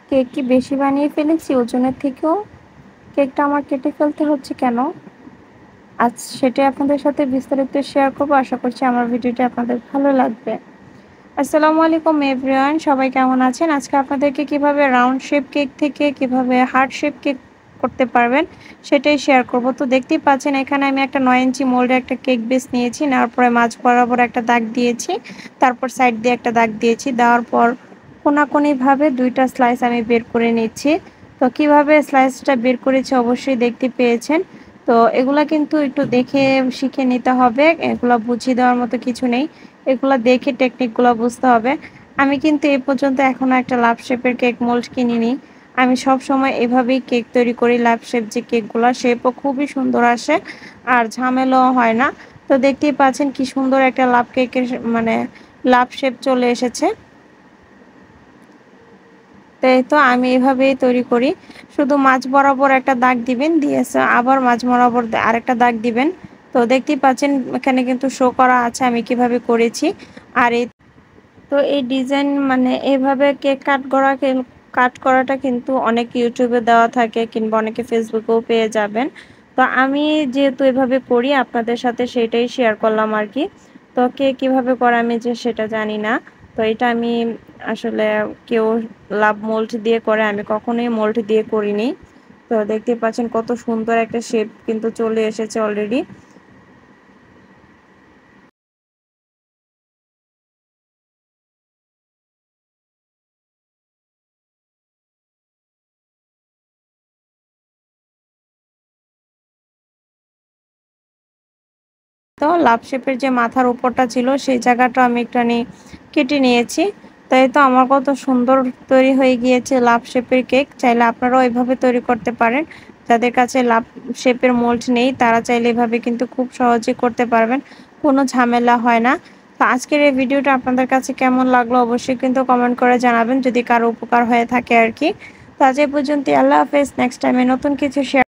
Cake কি বেশি বানিয়ে ফেলেছি ওজনের থেকেও? কেকটা আমার কেটে ফেলতে হচ্ছে কেন? আজ সেটাই আপনাদের সাথে বিস্তারিত শেয়ার করব। আশা করছি আমার ভিডিওটি আপনাদের ভালো লাগবে। আসসালামু আলাইকুম এভরিওয়ান, সবাই কেমন আছেন? আজকে আপনাদেরকে কিভাবে রাউন্ড শেপ কেক থেকে কিভাবে হার্ট শেপ কেক করতে পারবেন সেটাই শেয়ার করব। তো দেখতেই পাচ্ছেন এখানে আমি একটা 9 ইঞ্চি মোল্ডে একটা কেক বেস নিয়েছি। নেওয়ার পরে মাঝ বরাবর একটা দাগ দিয়েছি। তারপর সাইড দিয়ে একটা দাগ দিয়েছি। দেওয়ার পর কোনাকুনিভাবে 2টা স্লাইস আমি বের করে নিচ্ছি। তো কিভাবে স্লাইসটা বের করেছি অবশ্যই দেখতে পেয়েছেন। তো এগুলা কিন্তু একটু দেখে শিখে নিতে হবে। এগুলা বুঝিয়ে দেওয়ার মতো কিছু নেই। এগুলা দেখে টেকনিকগুলো বুঝতে হবে। আমি কিন্তু এ পর্যন্ত এখনো একটা লাভ শেপের কেক মোল্ড কিনিনি। আমি সবসময় এভাবেই কেক তৈরি করি। লাভ শেপ যে কেকগুলা শেপও খুবই সুন্দর আসে আর ঝামেলাও হয় না। তো দেখতেই পাচ্ছেন কি সুন্দর একটা লাভ কেকের মানে লাভ শেপ চলে এসেছে। তো এই তো আমি এভাবেই তৈরি করি। শুধু মাঝ বরাবর একটা দাগ দিবেন, দিয়ে আবার মাঝ বরাবর আরেকটা দাগ দিবেন। তো দেখতেই পাচ্ছেন এখানে কিন্তু শো করা আছে আমি কিভাবে করেছি। আর এই ডিজাইন মানে এভাবে কেক কাট করাটা কিন্তু অনেক ইউটিউবে দেওয়া থাকে কিংবা অনেকে ফেসবুকেও পেয়ে যাবেন। তো আমি যেহেতু এভাবে করি আপনাদের সাথে সেটাই শেয়ার করলাম আর কি। তো কে কিভাবে করে আমি যে সেটা জানি না। তো এটা আমি আসলে কেউ লাভ মোল্ড দিয়ে করে, আমি কখনোই মোল্ড দিয়ে করিনি। তো দেখতে পাচ্ছেন কত সুন্দর একটা শেপ কিন্তু চলে এসেছে অলরেডি। তো লাভ শেপের যে মাথার উপরটা ছিল সেই জায়গাটা আমি একটুখানি কেটে নিয়েছি। তাই তো আমার কত সুন্দর তৈরি হয়ে গিয়েছে লাভ শেপের কেক। চাইলে আপনারাও এভাবে তৈরি করতে পারেন। যাদের কাছে লাভ শেপের মোল্ড নেই তারা চাইলে এভাবে কিন্তু খুব সহজে করতে পারবেন, কোনো ঝামেলা হয় না। তো আজকের এই ভিডিওটা আপনাদের কাছে কেমন লাগলো অবশ্যই কিন্তু কমেন্ট করে জানাবেন যদি কারো উপকার হয়ে থাকে আর কি। তো আজ এই পর্যন্ত, আল্লাহ হাফেজ। নেক্সট টাইমে নতুন কিছু শেয়ার